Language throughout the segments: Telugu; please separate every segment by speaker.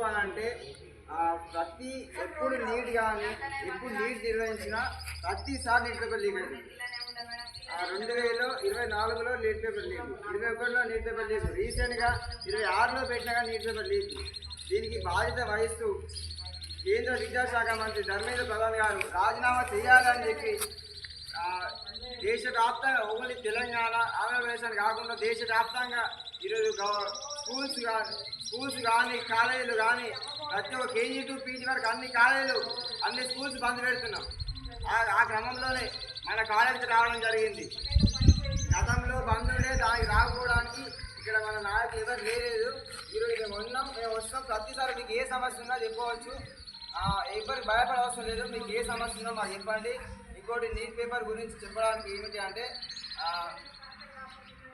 Speaker 1: అని అంటే ప్రతి ఎప్పుడు నీట్ కానీ ఎప్పుడు నీట్ నిర్వహించినా ప్రతిసారి నీట్ పేపర్ లీక్ అవుతుంది. 2024లో నీట్ పేపర్ లీక్, 2021లో నీట్ పేపర్ లీక్, రీసెంట్గా 2026లో పెట్టినా కానీ నీట్ పేపర్ లీక్. దీనికి బాధ్యత వహిస్తూ కేంద్ర విద్యాశాఖ మంత్రి ధర్మేంద్ర ప్రధాన్ గారు రాజీనామా చేయాలని చెప్పి దేశవ్యాప్తంగా ఓన్లీ తెలంగాణ ఆంధ్రప్రదేశ్ అని కాకుండా దేశవ్యాప్తంగా ఈరోజు స్కూల్స్ కానీ కాలేజీలు కానీ ప్రతి ఒక్క కేజీ టు పీజీ వరకు అన్ని కాలేజీలు అన్ని స్కూల్స్ బంద్ పెడుతున్నాం. ఆ క్రమంలోనే మన కాలేజీకి రావడం జరిగింది. గతంలో బంద్ ఉండే దానికి రాకపోవడానికి ఇక్కడ మన నాయకులు ఎవరు లేదు. ఈరోజు మేము వస్తాం. ప్రతిసారి మీకు ఏ సమస్య ఉందో చెప్పవచ్చు, ఎవరికి భయపడే అవసరం లేదు. మీకు ఏ సమస్య ఉందో మాకు చెప్పండి. ఇంకోటి నీట్ పేపర్ గురించి చెప్పడానికి ఏమిటి అంటే,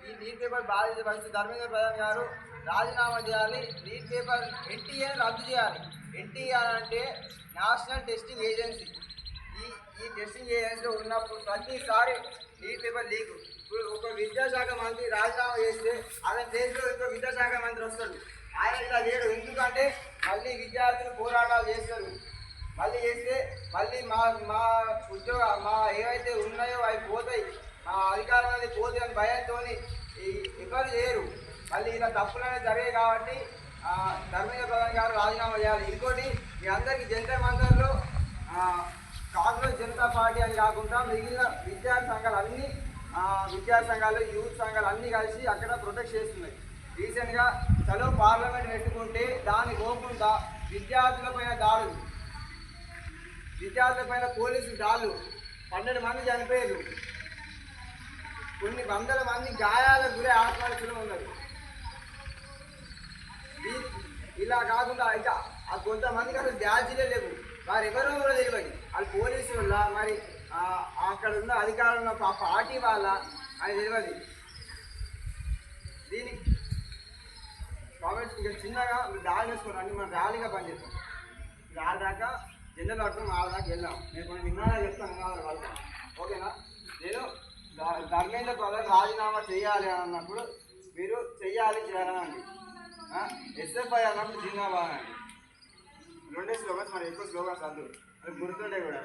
Speaker 1: ఈ నీట్ పేపర్ బాధ్యత వహిస్తూ ధర్మేంద్ర ప్రధాన్ గారు రాజీనామా చేయాలి. నీట్ పేపర్ ఎన్టీఏ రద్దు చేయాలి. ఎన్టీఏ అంటే నేషనల్ టెస్టింగ్ ఏజెన్సీ. ఈ టెస్టింగ్ ఏజెన్సీలో ఉన్నప్పుడు ప్రతిసారి నీట్ పేపర్ లీక్. ఇప్పుడు ఒక విద్యాశాఖ మంత్రి రాజీనామా చేస్తే అతని దేశంలో ఇంకో విద్యాశాఖ మంత్రి వస్తాడు. ఆయన ఇలా లేడు. ఎందుకంటే మళ్ళీ విద్యార్థులు పోరాటాలు చేస్తారు. మళ్ళీ చేస్తే మళ్ళీ మా ఏవైతే ఉన్నాయో అవి పోతాయి, మా అధికారం అనేది పోతాయి అని భయంతో ఎవరు చేయరు. మళ్ళీ ఇలా తప్పులు అనేది జరిగాయి కాబట్టి ధర్మేంద్ర ప్రధాన్ గారు రాజీనామా చేయాలి. ఇంకోటి, మీ అందరికీ జంతర్ మంతర్లో కాంగ్రెస్ జనతా పార్టీ అని కాకుండా మిగిలిన విద్యార్థి సంఘాలు యూత్ సంఘాలు అన్నీ కలిసి అక్కడ ప్రొటెక్ట్ చేస్తున్నాయి. రీసెంట్గా చలో పార్లమెంట్ పెట్టుకుంటే దాన్ని పోకుండా విద్యార్థులపైన పోలీసులు దాడులు, 12 మంది చనిపోయారు, కొన్ని వందల మంది గాయాలకు గురి ఆత్మహత్యలో ఉన్నారు. ఇలా కాకుండా ఇంకా కొంతమందికి అసలు బ్యాడ్జీలే లేవు. వారు ఎవరో కూడా తెలియదు. వాళ్ళు పోలీసు వల్ల మరి అక్కడ ఉన్న అధికారులు పార్టీ వాళ్ళ అని తెలియదు. దీనికి కామెంట్స్ ఇక చిన్నగా దాడి వేసుకోండి. మనం ర్యాలీగా పనిచేస్తాం. దాకా జనరల్ పట్టుకుని దాకా వెళ్దాం. నేను కొన్ని విన్నాగా చెప్తాను, విన్నాను వెళ్తాం. ఓకేనా? నేను ధర్మేంద్ర ప్రధాన్ రాజీనామా చేయాలి అన్నప్పుడు మీరు చేయాలని ఎస్ఎఫ్ఐ అన్నప్పుడు జిందాబాద్ అండి. 2 స్లోగన్స్, మరి ఎక్కువ స్లోగన్స్ వద్దు, అది గుర్తుండే కూడా.